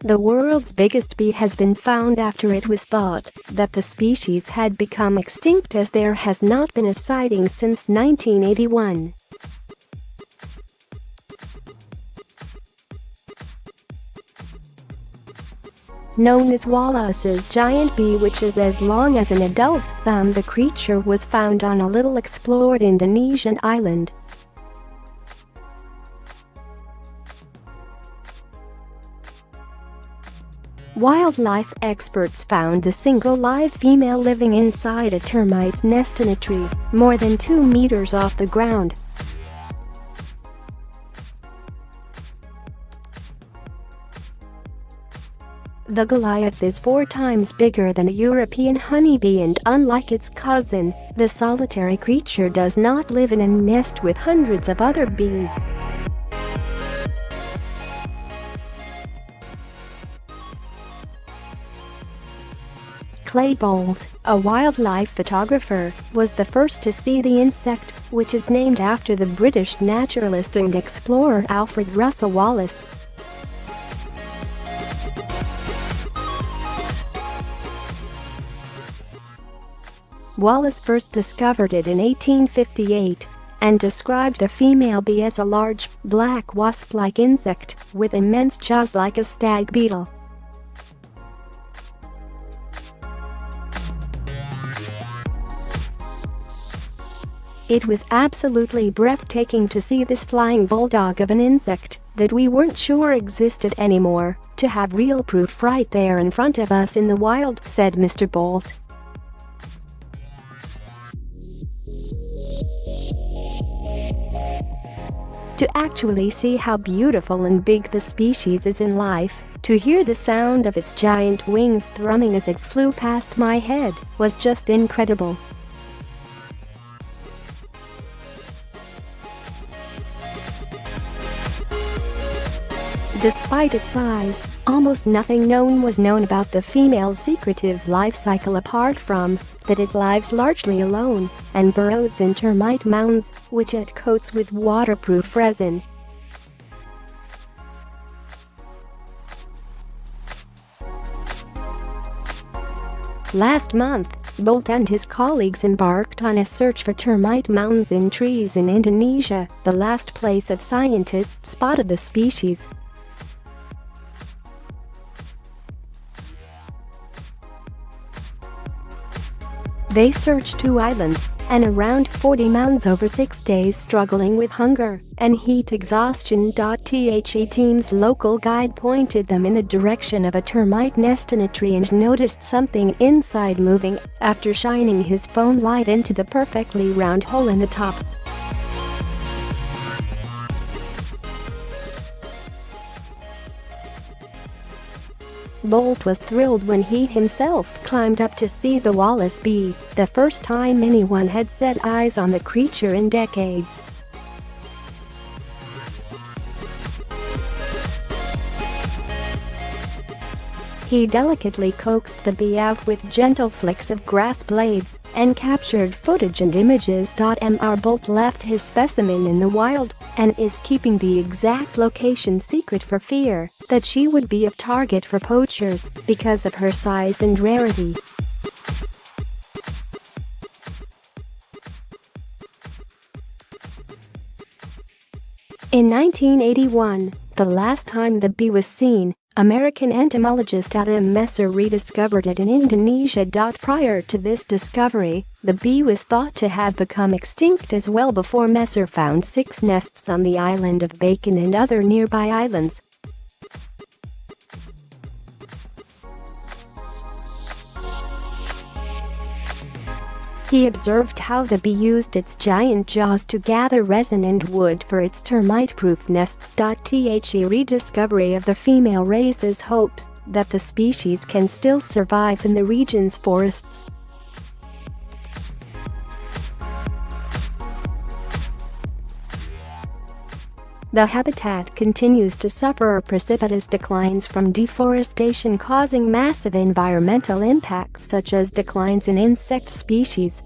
The world's biggest bee has been found after it was thought that the species had become extinct, as there has not been a sighting since 1981. Known as Wallace's giant bee, which is as long as an adult's thumb, the creature was found on a little explored Indonesian island. Wildlife experts found the single live female living inside a termite's nest in a tree, more than 2 meters off the ground. The Goliath is 4 times bigger than a European honeybee, and unlike its cousin, the solitary creature does not live in a nest with hundreds of other bees. Clay Bolt, a wildlife photographer, was the first to see the insect, which is named after the British naturalist and explorer Alfred Russel Wallace. Wallace first discovered it in 1858 and described the female bee as a large, black wasp-like insect with immense jaws like a stag beetle. It was absolutely breathtaking to see this flying bulldog of an insect that we weren't sure existed anymore, to have real proof right there in front of us in the wild, said Mr. Bolt. To actually see how beautiful and big the species is in life, to hear the sound of its giant wings thrumming as it flew past my head, was just incredible. Despite its size, almost nothing was known about the female's secretive life cycle, apart from that it lives largely alone and burrows in termite mounds, which it coats with waterproof resin. Last month, Bolt and his colleagues embarked on a search for termite mounds in trees in Indonesia, the last place of scientists spotted the species. They searched 2 islands and around 40 mounds over 6 days, struggling with hunger and heat exhaustion. The team's local guide pointed them in the direction of a termite nest in a tree and noticed something inside moving after shining his phone light into the perfectly round hole in the top. Bolt was thrilled when he himself climbed up to see the Wallace bee, the first time anyone had set eyes on the creature in decades. He delicately coaxed the bee out with gentle flicks of grass blades and captured footage and images. Mr. Bolt left his specimen in the wild and is keeping the exact location secret for fear that she would be a target for poachers because of her size and rarity. In 1981, the last time the bee was seen, American entomologist Adam Messer rediscovered it in Indonesia. Prior to this discovery, the bee was thought to have become extinct as well before Messer found 6 nests on the island of Bacon and other nearby islands. He observed how the bee used its giant jaws to gather resin and wood for its termite-proof nests. The rediscovery of the female raises hopes that the species can still survive in the region's forests. The habitat continues to suffer precipitous declines from deforestation, causing massive environmental impacts such as declines in insect species.